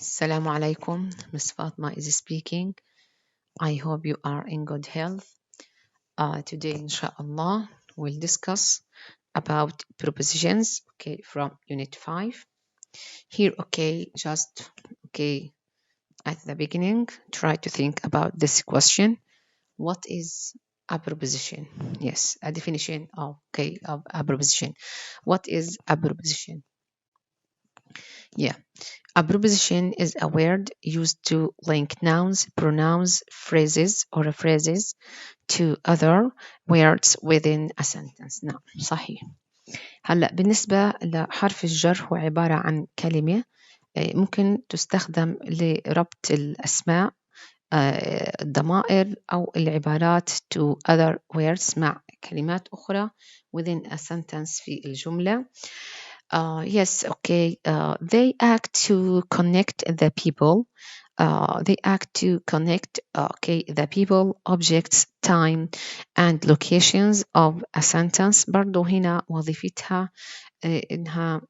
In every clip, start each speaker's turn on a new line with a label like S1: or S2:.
S1: Assalamu alaikum. Miss Fatma is speaking. I hope you are in good health. Today, inshallah, we'll discuss about prepositions, from Unit 5. Here, at the beginning, try to think about this question. What is a preposition? Yes, a definition of a preposition. What is a preposition? Yeah. A preposition is a word used to link nouns, pronouns, phrases or phrases to other words within a sentence. نعم صحيح. هلأ بالنسبة لحرف الجر هو عبارة عن كلمة ممكن تستخدم لربط الأسماء الضمائر أو العبارات to other words مع كلمات أخرى within a sentence في الجملة. They act to connect the people. They act to connect the people, objects, time and locations of a sentence. برضو هنا وظيفتها إنها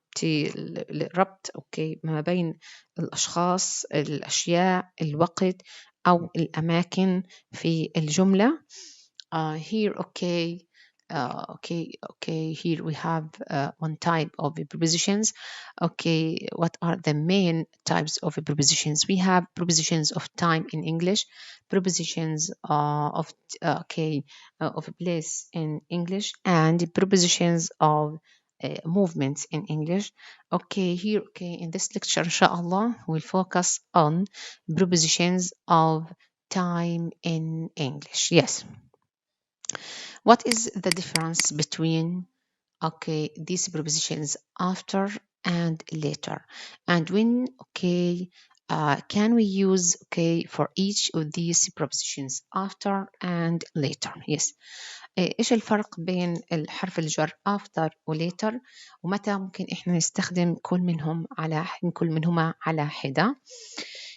S1: ربط ما بين الأشخاص، الأشياء، الوقت أو الأماكن في الجملة. Here we have one type of prepositions. What are the main types of prepositions? We have prepositions of time in English, prepositions of place in English, and prepositions of movements in English. In this lecture, inshallah, we'll focus on prepositions of time in English. Yes. What is the difference between these prepositions after and later, and when can we use for each of these prepositions after and later? Yes. إيش الفرق بين الحرف الجر after و later ومتى ممكن إحنا نستخدم كل منهما على حدة.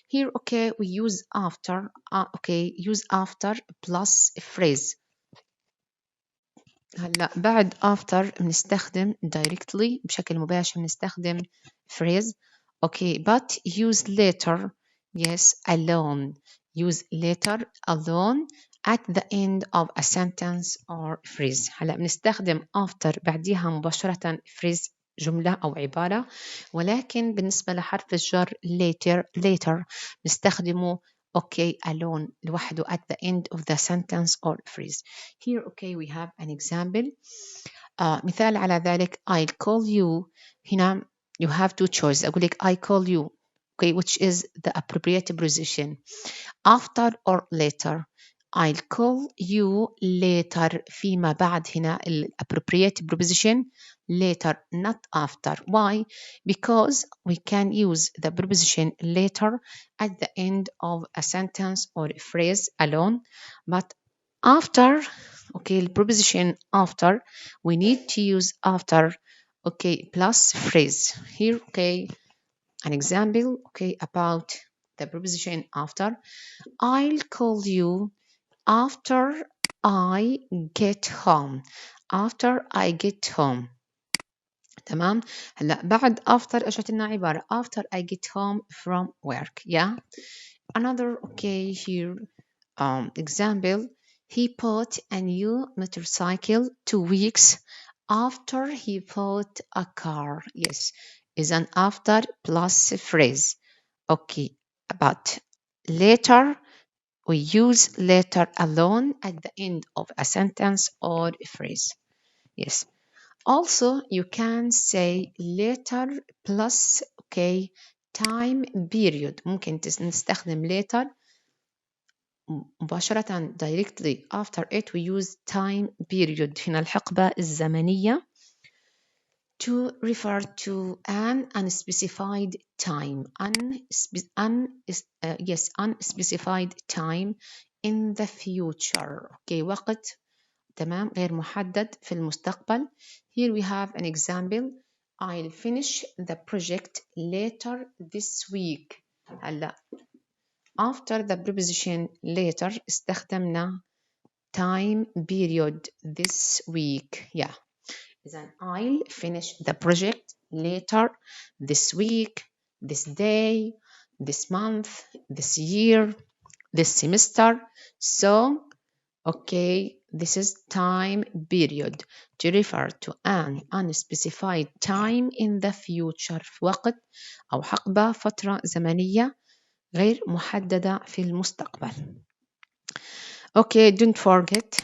S1: Here we use after use after plus phrase. هلا بعد after بنستخدم directly بشكل مباشر بنستخدم phrase but use later alone. Use later alone at the end of a sentence or phrase. هلا بنستخدم after بعديها مباشرة phrase جملة أو عبارة، ولكن بالنسبة لحرف الجر later بنستخدمه alone لوحده at the end of the sentence or phrase. Here we have an example. مثال على ذلك I'll call you. هنا you have two choices. أقول لك I call you which is the appropriate preposition after or later. I'll call you later فيما بعد. هنا appropriate preposition later, not after. Why? Because we can use the preposition later at the end of a sentence or a phrase alone, but after the preposition after we need to use after plus phrase. Here an example about the preposition after. I'll call you after I get home. After I get home. تمام. هلا بعد after اجت لنا عبارة after I get home from work. Another here example. He bought a new motorcycle 2 weeks after he bought a car. Yes, is an after plus phrase. But later we use later alone at the end of a sentence or a phrase. Yes. Also, you can say later plus time period. ممكن نستخدم later مباشرة directly after it we use time period. هنا الحقبة الزمنية to refer to an unspecified time. Unspecified time in the future. وقت تمام غير محدد في المستقبل. Here we have an example. I'll finish the project later this week. هلا after the preposition later استخدمنا time period this week. إذن I'll finish the project later this week, this day, this month, this year, this semester. So, okay, this is time period to refer to an unspecified time in the future. في وقت أو حقبة فترة زمنية غير محددة في المستقبل. Okay, don't forget,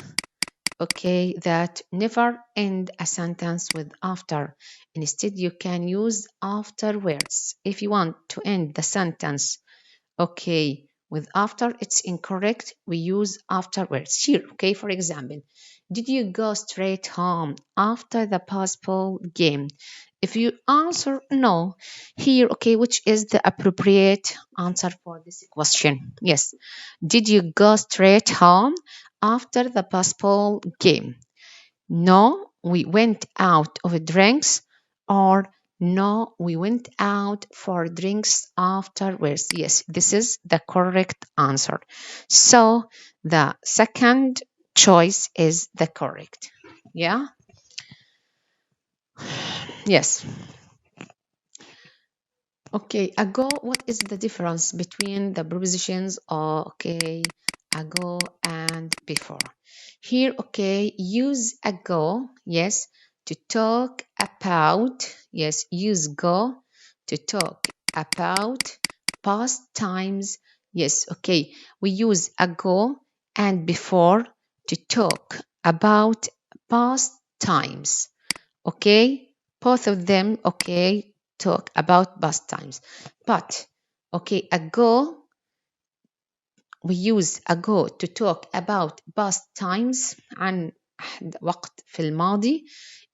S1: okay, that never end a sentence with after. Instead, you can use afterwards. If you want to end the sentence, okay, with after, it's incorrect. We use afterwards. Here, okay, for example, did you go straight home after the basketball game? If you answer no, here, okay, which is the appropriate answer for this question? Yes. Did you go straight home after the basketball game? No, we went out of drinks, or no, we went out for drinks afterwards. Yes, this is the correct answer. So the second choice is the correct. Yeah? Yes. Okay, ago, what is the difference between the prepositions okay, ago and before? Here, okay, use ago, yes, to talk about, yes, use go to talk about past times. Yes, okay, we use ago and before to talk about past times. Okay, both of them, okay, talk about past times. But, okay, ago, we use ago to talk about past times عن وقت في الماضي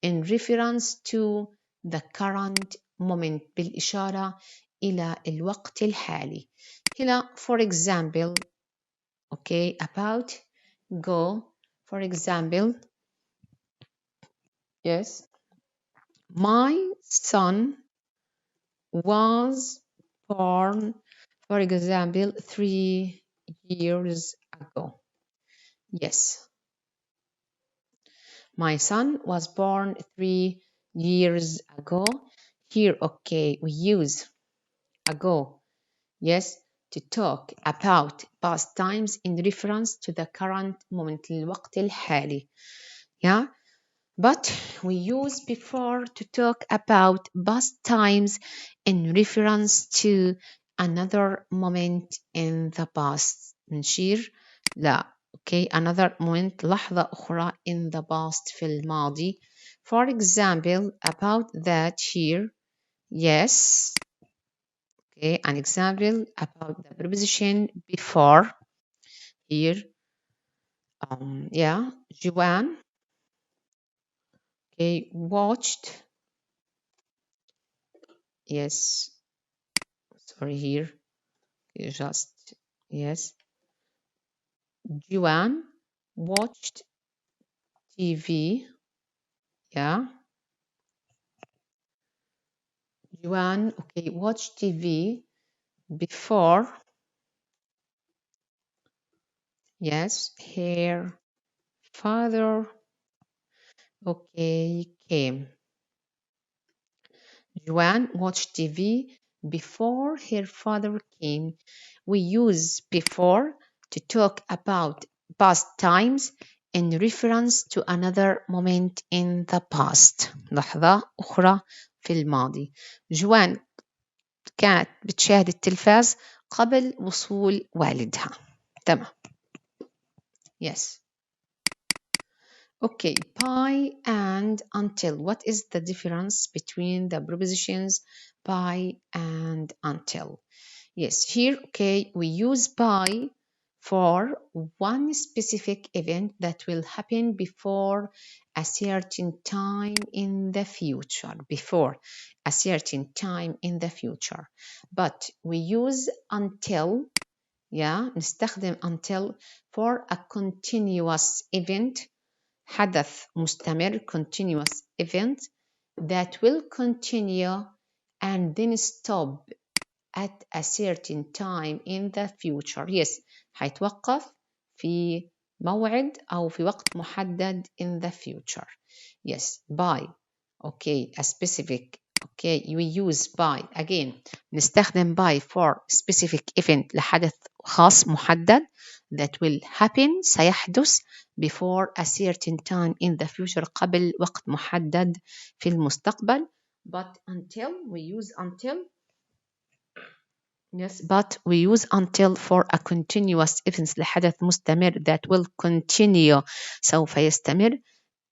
S1: in reference to the current moment بالإشارة إلى الوقت الحالي. هنا for example, okay, about go, for example, yes, my son was born, for example, 3 years ago. Yes, my son was born 3 years ago. Here, okay, we use ago, yes, to talk about past times in reference to the current moment, الوقت الحالي. Yeah, but we use before to talk about past times in reference to another moment in the past. نشير لا okay, another moment, لحظة أخرى in the past في الماضي. For example, about that here, yes, okay, an example about the preposition before here, yeah, Joanne, okay, watched, yes, sorry here, just, yes, Joanne watched TV, yeah, Joanne, okay, watched TV before, yes, her father, okay, came. Joanne watched TV before her father came. We use before to talk about past times in reference to another moment in the past. لحظة أخرى في الماضي. جوان كانت بتشاهد التلفاز قبل وصول والدها. تمام. Yes. Okay, by and until. What is the difference between the prepositions by and until? Yes, here, okay, we use by for one specific event that will happen before a certain time in the future. Before a certain time in the future. But we use until, yeah, نستخدم until for a continuous event, حدث مستمر, continuous event that will continue and then stop at a certain time in the future. Yes, حيتوقف في موعد أو في وقت محدد in the future. Yes, by, okay, a specific, okay we use by again نستخدم by for specific event لحدث خاص محدد that will happen سيحدث before a certain time in the future قبل وقت محدد في المستقبل. But until we use until. Yes, but we use until for a continuous event لحدث مستمر that will continue سوف يستمر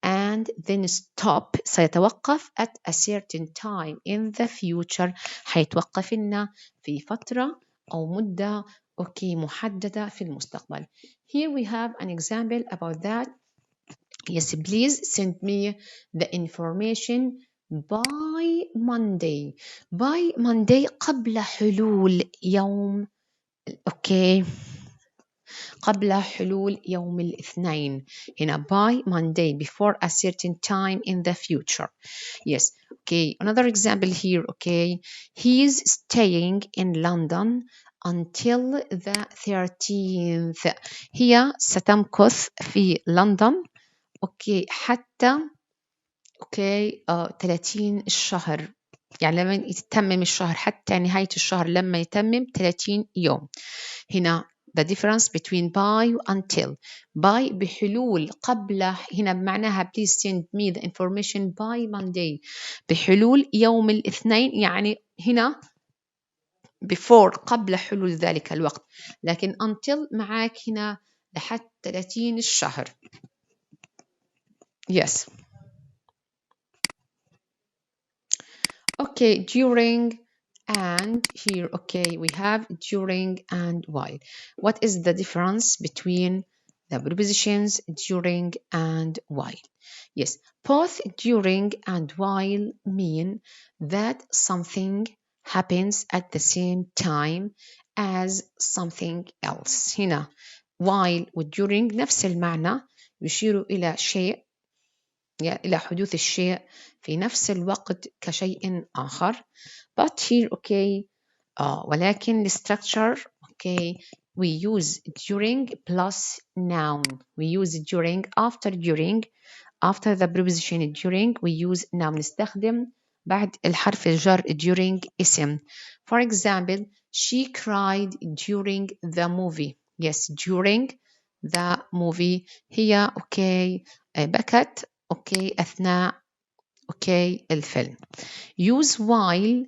S1: and then stop سيتوقف at a certain time in the future حيتوقف لنا في فترة أو مدة محددة في المستقبل. Here we have an example about that. Yes, please send me the information by Monday. By Monday قبل حلول يوم قبل حلول يوم الاثنين. هنا by Monday before a certain time in the future. Yes. Okay. Another example here. Okay. He is staying in London until the 13th. هي ستمكث في لندن حتى 30 الشهر. يعني لما يتمم الشهر حتى نهاية الشهر لما يتمم 30 يوم. هنا the difference between by و until. by بحلول قبل هنا بمعناها please send me the information by Monday بحلول يوم الاثنين يعني هنا before قبل حلول ذلك الوقت. لكن until معاك هنا لحد 30 الشهر. Yes. Okay, during and here, we have during and while. What is the difference between the prepositions during and while? Yes, both during and while mean that something happens at the same time as something else. هنا while و during نفس المعنى يشير إلى شيء إلى حدوث الشيء في نفس الوقت كشيء آخر. But here ولكن the structure we use during plus noun. We use during after the preposition during we use noun. نستخدم بعد الحرف الجر during اسم. For example, she cried during the movie. Yes, during the movie هي بكت أثناء الفيلم. Use while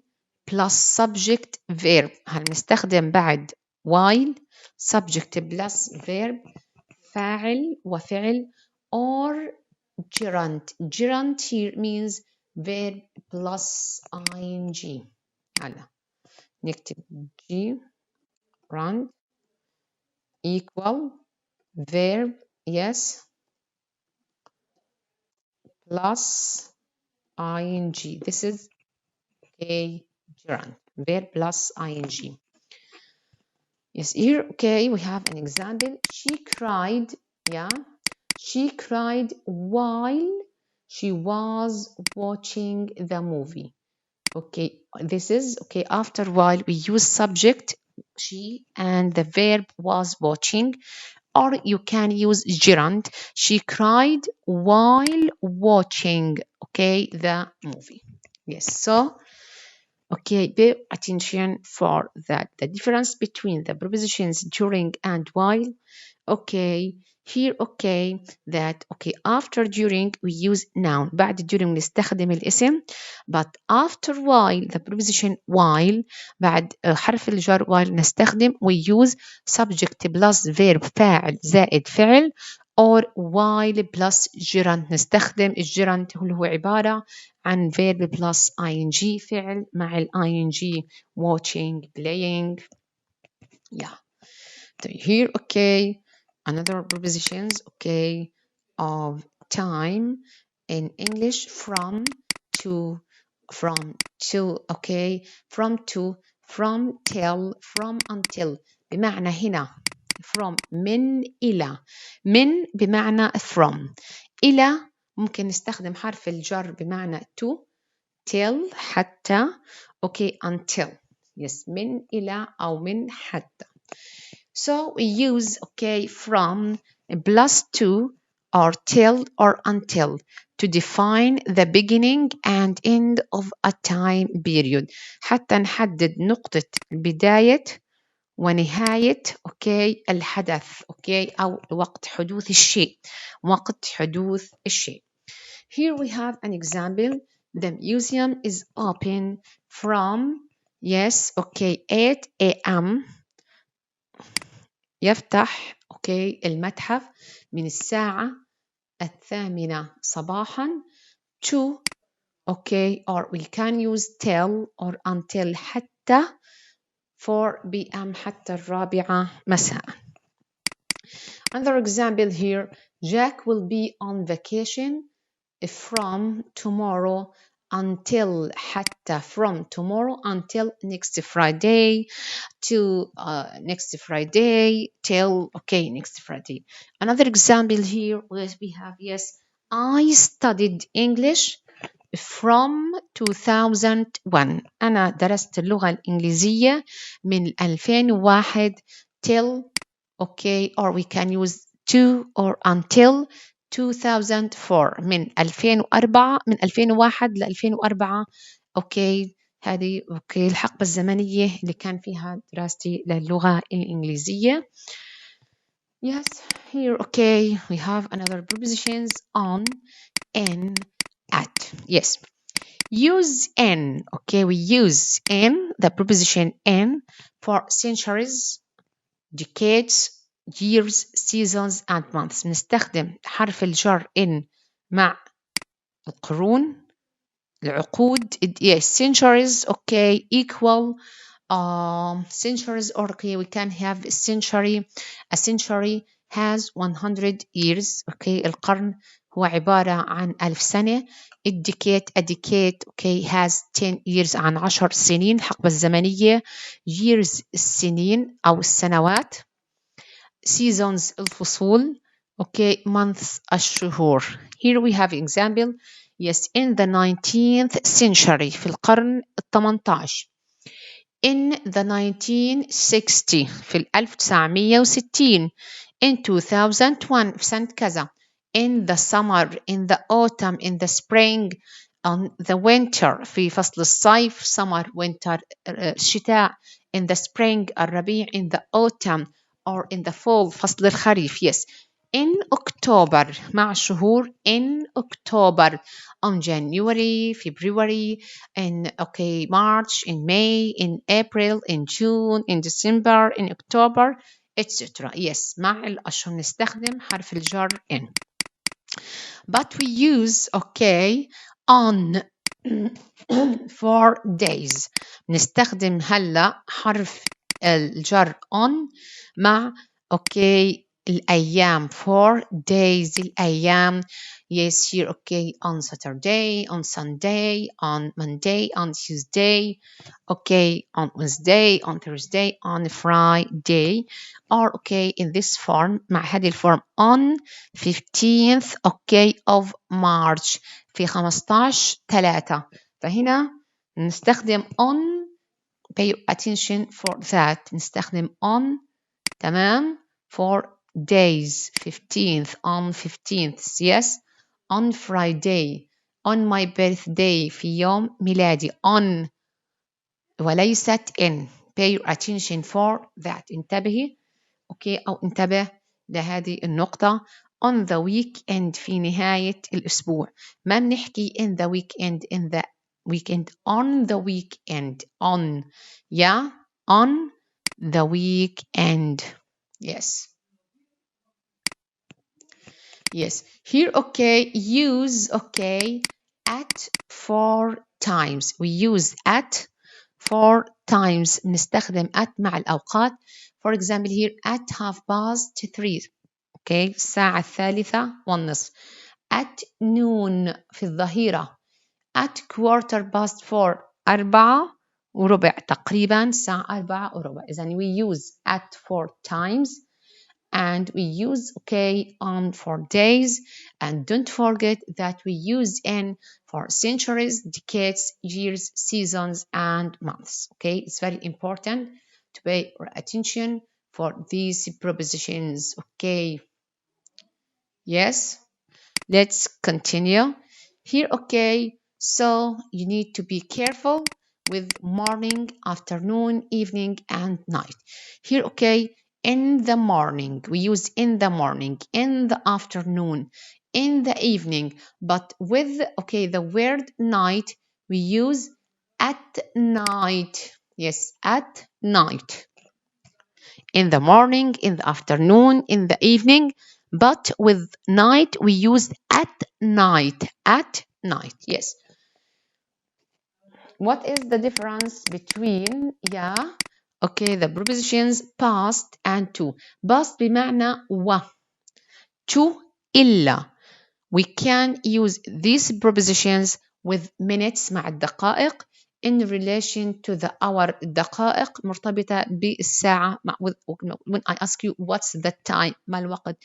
S1: plus subject verb. هنستخدم بعد while subject plus verb فاعل وفعل or gerund. Gerund here means verb plus ing. هلا نكتب gerund equal verb yes plus ing. This is gerund, verb plus ing. Yes, here we have an example. She cried, she cried while she was watching the movie. This is after while we use subject she and the verb was watching, or you can use gerund. She cried while watching the movie. Yes, so pay attention for that. The difference between the prepositions during and while. Here that after during we use noun. بعد during نستخدم الاسم. But after while the preposition while بعد حرف الجر while نستخدم we use subject plus verb فاعل زائد فعل or while plus gerund. نستخدم الجرند اللي هو عبارة عن verb plus ing فعل مع ال ing watching playing. Here another prepositions of time in English from to from to from to from till from until. بمعنى هنا from من إلى. من بمعنى from. إلى ممكن نستخدم حرف الجر بمعنى to till حتى until. Yes, من إلى أو من حتى. So we use from plus to or till or until to define the beginning and end of a time period. حتى نحدد نقطة بداية ونهاية الحدث أو وقت حدوث الشيء. وقت حدوث الشيء. Here we have an example. The museum is open from 8 a.m. يفتح المتحف من الساعة 8 صباحا to or we can use till or until حتى 4 p.m. حتى 4 مساء. Another example here. Jack will be on vacation from tomorrow until حتى from tomorrow until next Friday to next Friday till next Friday. Another example here we have I studied English from 2001. أنا درست اللغة الإنجليزية من 2001 till or we can use to or until 2004. من 2004 من 2001 ل 2004 هذه الحقبة الزمنية اللي كان فيها دراستي للغة الإنجليزية. Yes, here we have another prepositions on, in, at. Yes. Use in. We use in, the preposition in, for centuries, decades, years, seasons and months. نستخدم حرف الجر in مع القرون العقود. Yes, centuries equal centuries we can have a century. A century has 100 years. القرن هو عبارة عن 1000 سنة. a decade has 10 years عن 10 سنين الحقبة الزمنية. years السنين أو السنوات. seasons الفصول. months الشهور. Here we have example. Yes, in the 19th century في القرن 18. In the 1960 في 1960. In 2001 في سنة كذا. In the summer, in the autumn, in the spring, on the winter في فصل الصيف summer, winter الشتاء. In the spring الربيع. In the autumn or in the fall فصل الخريف. Yes. In October مع الشهور. In October, on January, February, in March, in May, in April, in June, in December, in October, etc. Yes, مع الأشهر نستخدم حرف الجر in. But we use on for days. نستخدم هلا حرف الجر on مع الأيام for days الأيام. Yes, here on Saturday, on Sunday, on Monday, on Tuesday, on Wednesday, on Thursday, on Friday, or in this form مع هذه الفورم on 15th of March في 15/3. فهنا نستخدم on, pay attention for that. نستخدم on تمام for days. 15th, on 15th. Yes, on Friday, on my birthday في يوم ميلادي. on وليست in. pay attention for that. انتبهي أو انتبه لهذه النقطة. on the weekend في نهاية الأسبوع. ما بنحكي in the weekend, in the weekend, on the weekend. on on the weekend. Yes. Yes. Here use at 4 times. We use at 4 times. نستخدم at مع الأوقات. For example here at 3:30. الساعة 3:30. at noon في الظهيرة. at 4:15. 4:15 تقريبا الساعة 4:15. إذن we use at 4 times. And we use on for days, and don't forget that we use in for centuries, decades, years, seasons, and months. It's very important to pay attention for these prepositions. Yes. Let's continue. Here, okay, so you need to be careful with morning, afternoon, evening, and night. Here, okay, in the morning, we use in the morning, in the afternoon, in the evening, but with, okay, the word night, we use at night. Yes, at night. In the morning, in the afternoon, in the evening, but with night we use at night. At night, yes. What is the difference between okay, the prepositions past and to? Past بمعنى و, to إلا. We can use these prepositions with minutes مع الدقائق in relation to the hour. الدقائق مرتبطة بالساعة. When I ask you what's the time, ما الوقت؟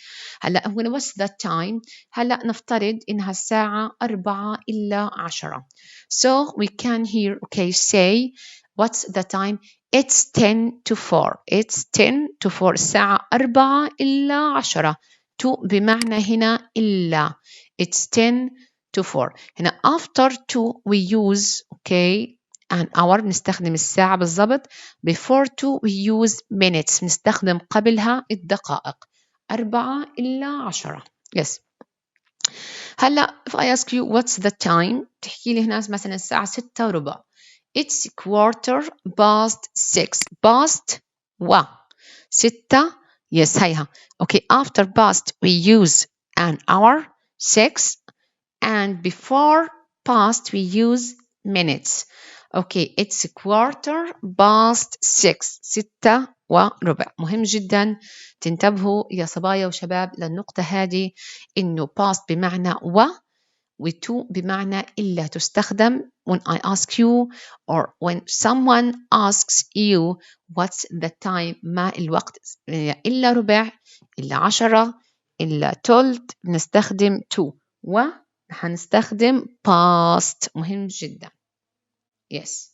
S1: هلا what's the time؟ هلا نفترض إنها الساعة 4:10. So we can here okay say what's the time? It's 10:04. It's 10:04. الساعة 4:10. to بمعنى هنا إلا. It's 10:04. هنا after 2 we use okay an hour نستخدم الساعة بالضبط. Before 2 we use minutes نستخدم قبلها الدقائق. 4:10. Yes. هلا if I ask you what's the time تحكي لي هنا مثلا الساعة 6:15. It's 6:15. Past و 6. Yes هيها. Okay, after past we use an hour 6 and before past we use minutes. Okay, it's 6:15. 6:15. مهم جدا تنتبهوا يا صبايا وشباب للنقطة هذه إنه past بمعنى و to بمعنى إلا تستخدم when I ask you or when someone asks you what's the time ما الوقت إلا ربع إلا 10 إلا تلت نستخدم to وحنستخدم past. مهم جدا. Yes.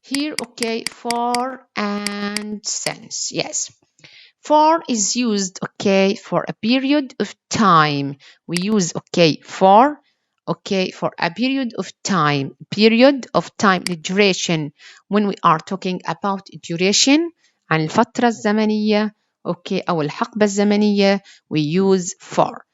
S1: Here okay for and since. Yes. For is used okay for a period of time. We use okay for a period of time. Period of time, the duration. When we are talking about duration عن الفترة الزمنية okay أو الحقبة الزمنية we use for.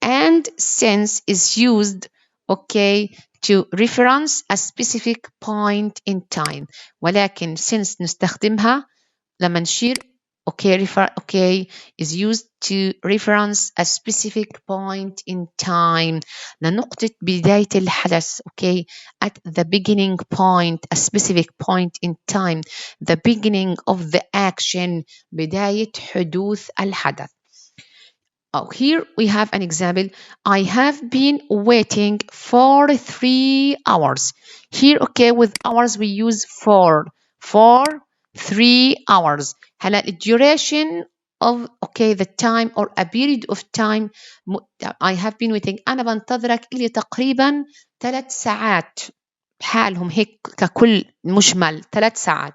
S1: And since is used okay to reference a specific point in time. ولكن since نستخدمها لما نشير okay is used to reference a specific point in time لنقطة بداية الحدث okay at the beginning point, a specific point in time, the beginning of the action, بداية حدوث الحدث. Oh, here we have an example. I have been waiting for 3 hours. Here, okay, with hours we use for 3 hours. هلا duration of okay the time or a period of time I have been waiting. أنا بنتظرك إلي تقريبا 3 ساعات. بحالهم هيك ككل مجمل 3 ساعات.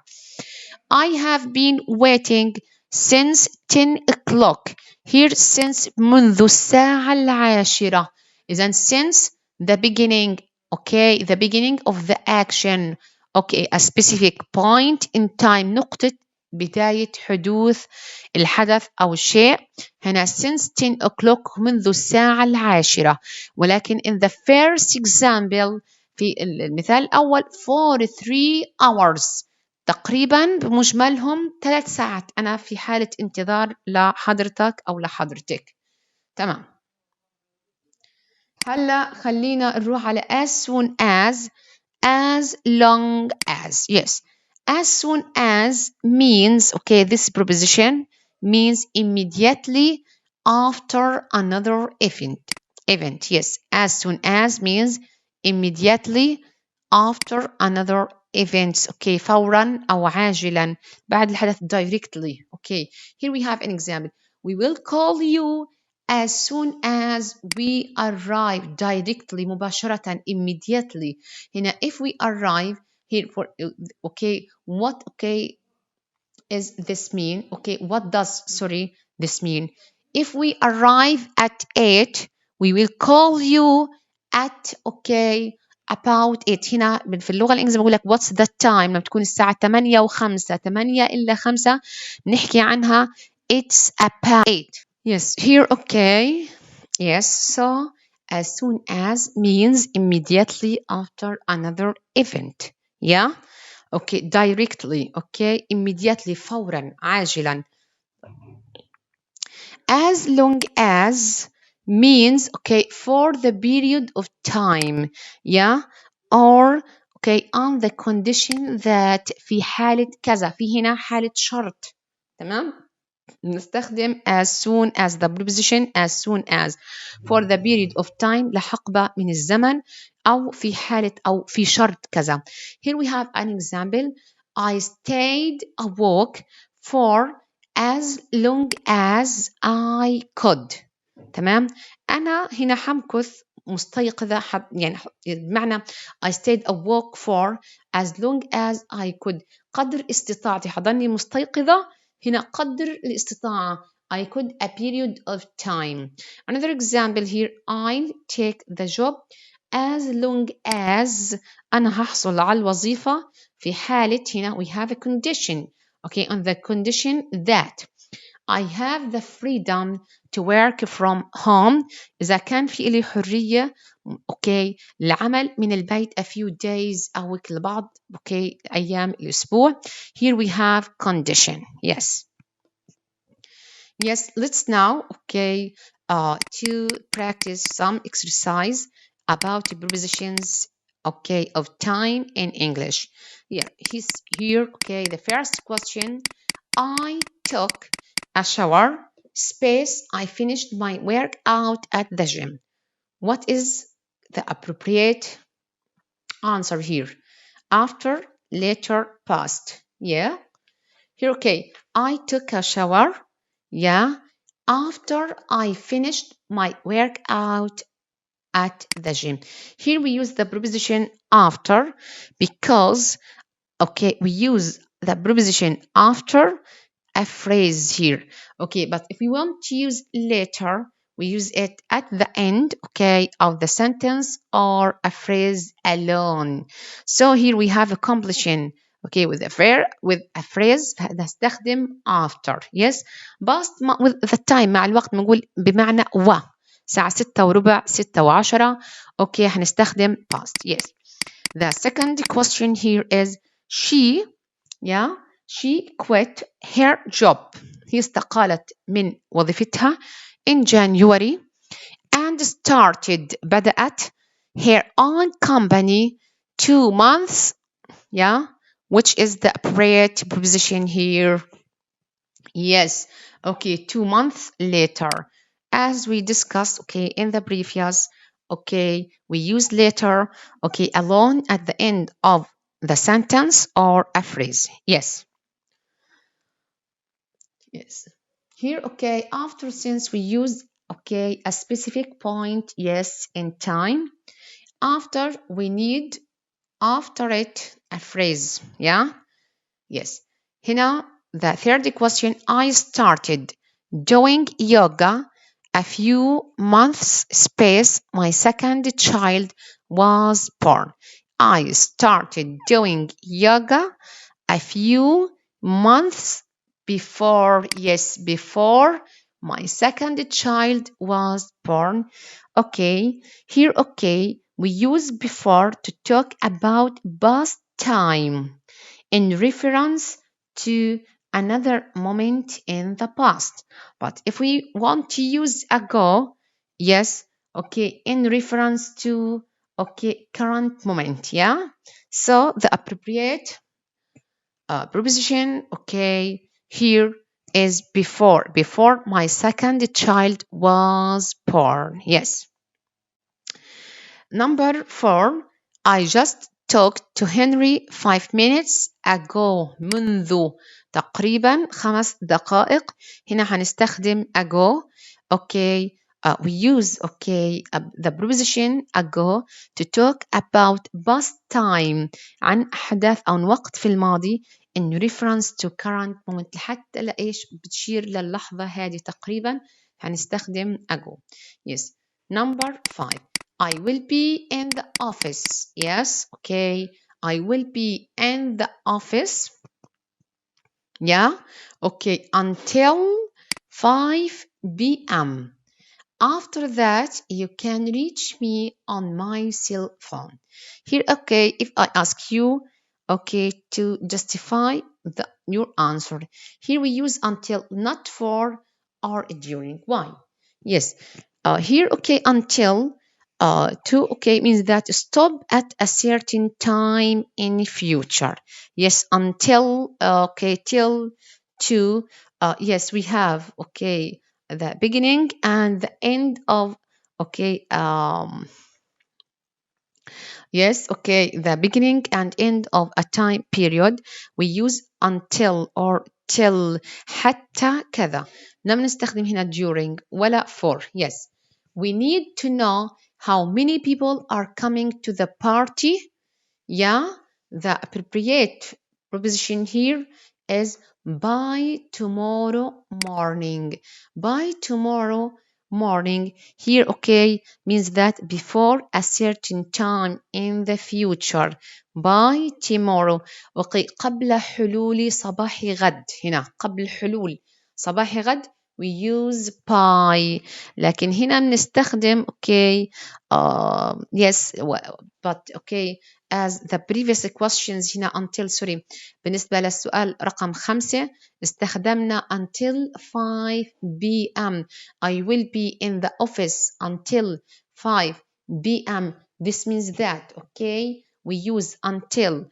S1: I have been waiting since 10 o'clock. Here since منذ الساعة 10. إذن since the beginning, okay, the beginning of the action, okay, a specific point in time, نقطة بداية حدوث الحدث أو الشيء. هنا since 10 o'clock منذ الساعة 10. ولكن in the first example في المثال الأول for 3 hours. تقريبا بمجملهم 3 ساعات. أنا في حالة انتظار لحضرتك أو لحضرتك. تمام. هلا خلينا نروح على as soon as long as. Yes. As soon as means, okay, this preposition means immediately after another event. Yes. As soon as means immediately after another events. Okay, فورا أو عاجلا بعد الحدث directly. Okay, here we have an example. We will call you as soon as we arrive. Directly مباشرة immediately. هنا if we arrive here for okay what okay is this mean? Okay, what does this mean? If we arrive at 8 we will call you at okay about it. هنا في اللغة الإنجليزية بقول لك what's the time لما تكون الساعة 8:05 8 إلا 5 بنحكي عنها it's about 8. Yes, here okay. Yes, so as soon as means immediately after another event. Yeah, okay, directly, okay, immediately فورا عاجلا. As long as means okay for the period of time. Yeah, or okay on the condition that في حالة كذا. في هنا حالة شرط. تمام؟ نستخدم as soon as the preposition as soon as for the period of time لحقبة من الزمن أو في حالة أو في شرط كذا. Here we have an example. I stayed awake for as long as I could. تمام؟ أنا هنا حمكث مستيقظة يعني بمعنى I stayed awake for as long as I could. قدر استطاعتي حضرني مستيقظة هنا قدر الاستطاعة I could a period of time. Another example here I'll take the job as long as أنا هحصل على الوظيفة في حالة هنا we have a condition okay on the condition that I have the freedom to work from home. إذا كان في إلي حرية okay العمل من البيت a few days أو البعض okay أيام الأسبوع. Here we have condition. Yes. Yes, let's now okay to practice some exercise about the prepositions okay of time in English. Yeah, here okay the first question. I took a shower space I finished my workout at the gym. What is the appropriate answer here? After, later, past. Yeah. Here okay I took a shower. Yeah, after I finished my workout at the gym. Here we use the preposition after because okay we use the preposition after a phrase here. Okay, but if we want to use later we use it at the end okay of the sentence or a phrase alone. So here we have accomplishing okay with a phrase نستخدم after. Yes, but with the time مع الوقت بنقول بمعنى و الساعة 6:15 6:10 okay هنستخدم past. Yes, the second question here is she quit her job. هي استقالت من وظيفتها in January and started بدأت her own company 2 months. Yeah, which is the appropriate preposition here? Yes, okay, 2 months later. As we discussed, okay, in the previous, okay, we use later, okay, alone at the end of the sentence or a phrase. Yes. Yes. Here, okay, after since we use, okay, a specific point, yes, in time. After we need after it a phrase. Yeah. Yes. Here the third question. I started doing yoga a few months space my second child was born. I started doing yoga a few months before my second child was born. Okay, here okay we use before to talk about past time in reference to another moment in the past. But if we want to use ago, yes, okay, in reference to okay current moment. Yeah, so the appropriate preposition okay here is before my second child was born. Yes. Number 4, I just talked to Henry 5 minutes ago. منذ تقريبا 5 دقائق. هنا هنستخدم ago. Okay, we use okay the preposition ago to talk about past time عن أحداث أو وقت في الماضي in reference to current moment حتى لإيش بتشير للحظة هذه تقريبا هنستخدم ago. Yes. Number 5. I will be in the office. Yes, okay. I will be in the office. Yeah, okay. Until 5 p.m. After that, you can reach me on my cell phone. Here, okay, if I ask you, okay, to justify your answer, here we use until, not for or during. Why? Yes, here, okay, until, to, okay, means that stop at a certain time in the future. Yes, until, okay, till, to, yes, we have, okay, the beginning and the end of, okay, yes, okay, the beginning and end of a time period. We use until or till. حتى كذا. لم نستخدم هنا during ولا for. Yes, we need to know how many people are coming to the party. Yeah, the appropriate preposition here is by tomorrow morning. By tomorrow morning here, okay, means that before a certain time in the future. By tomorrow. okay, قبل حلول صباح غد. هنا قبل حلول صباح غد we use by. لكن هنا بنستخدم okay, yes, but okay, as the previous questions هنا until, sorry, بالنسبة للسؤال رقم 5 استخدمنا until 5 p.m. I will be in the office until 5 p.m. This means that, okay, we use until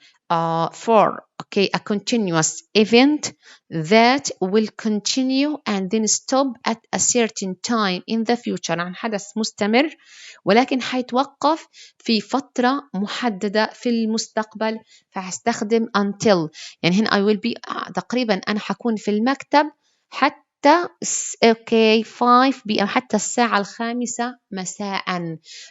S1: for, okay, a continuous event that will continue and then stop at a certain time in the future. عن حدث مستمر ولكن حيتوقف في فترة محددة في المستقبل، فهستخدم until. يعني هنا I will be تقريبا أنا حكون في المكتب حتى okay 5 p.m. حتى الساعة 5 مساء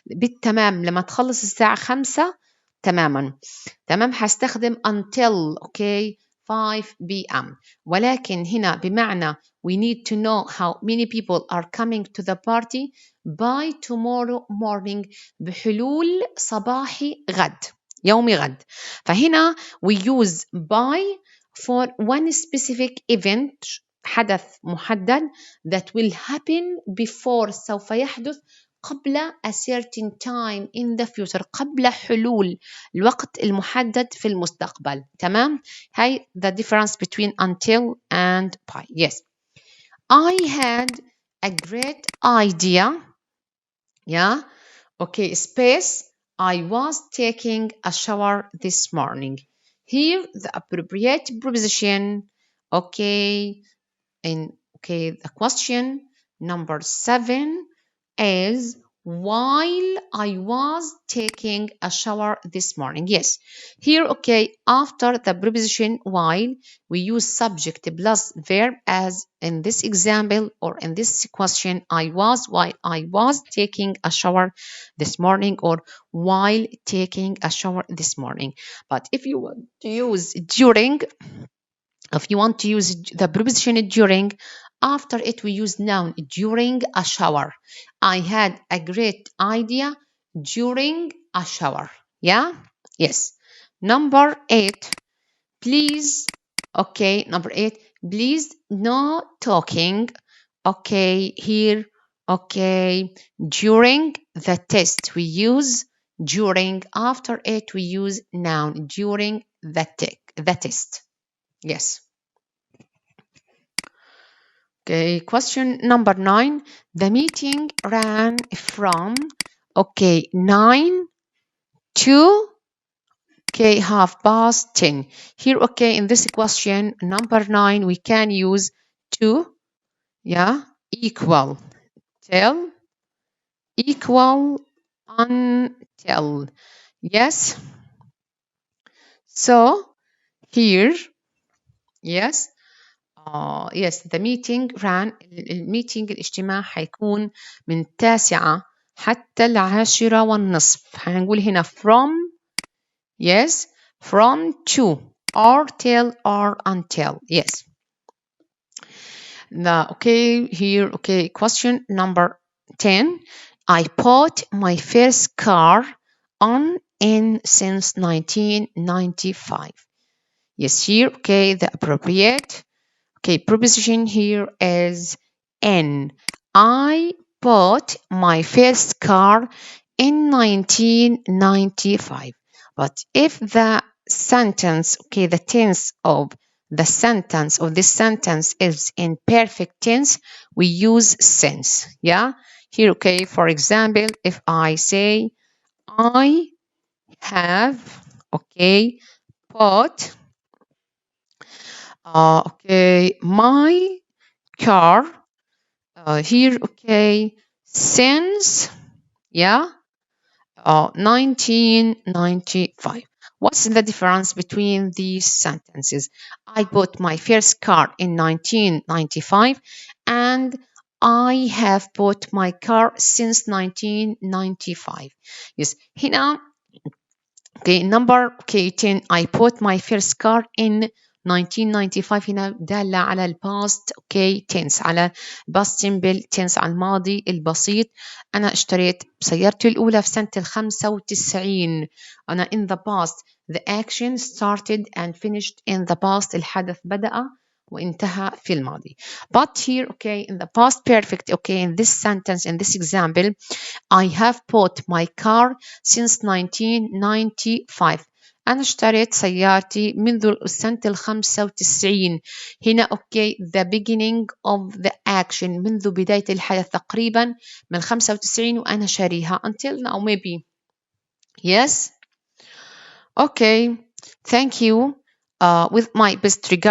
S1: بالتمام. لما تخلص الساعة 5 تماما تمام هستخدم until okay 5 p.m. ولكن هنا بمعنى we need to know how many people are coming to the party by tomorrow morning بحلول صباح غد، يوم غد. فهنا we use by for one specific event، حدث محدد that will happen before، سوف يحدث قبل a certain time in the future، قبل حلول الوقت المحدد في المستقبل. تمام؟ هاي the difference between until and by. Yes, I had a great idea. Yeah, okay, space. I was taking a shower this morning. Here the appropriate preposition, okay, in okay, the question number 7 is while I was taking a shower this morning. Yes, here, okay, after the preposition while, we use subject plus verb as in this example or in this question, I was, while I was taking a shower this morning, or while taking a shower this morning. But if you want to use during, if you want to use the preposition during, after it we use noun during a shower. I had a great idea during a shower. Yeah? Yes. Number 8, please. Okay, number 8, please no talking. Okay, here. Okay, during the test we use during. After it we use noun during the test. Yes. Okay, question number 9. The meeting ran from, okay, 9 to, okay, 10:30. Here, okay, in this question, number 9, we can use to, yeah, equal, till, equal, until. Yes. So, here, yes. yes, the meeting ran. الميتينج الاجتماع حيكون من 9 حتى 10:30. هنقول هنا from, yes, from to or till or until. Yes. Okay, here, okay, question number 10. I bought my first car on in since 1995. Yes, here, okay, the appropriate, okay, preposition here is in. I bought my first car in 1995. But if the sentence, okay, the tense of the sentence of this sentence is in perfect tense, we use since. Yeah, here, okay, for example, if I say I have, okay, bought, okay, my car, here, okay, since, yeah, 1995. What's the difference between these sentences? I bought my first car in 1995 and I have bought my car since 1995. Yes, هنا okay, number okay 10 I bought my first car in 1995 هنا دالة على الباست okay tense على past simple tense على الماضي البسيط. أنا اشتريت سيارتي الأولى في سنة 95. أنا in the past the action started and finished in the past الحدث بدأ وانتهى في الماضي. But here okay in the past perfect okay in this sentence in this example I have bought my car since 1995. أنا اشتريت سيارتي منذ سنة 95. هنا okay the beginning of the action منذ بداية الحدث تقريبا من 95 وأنا شاريها until now maybe. Yes. Okay. Thank you. With my best regards.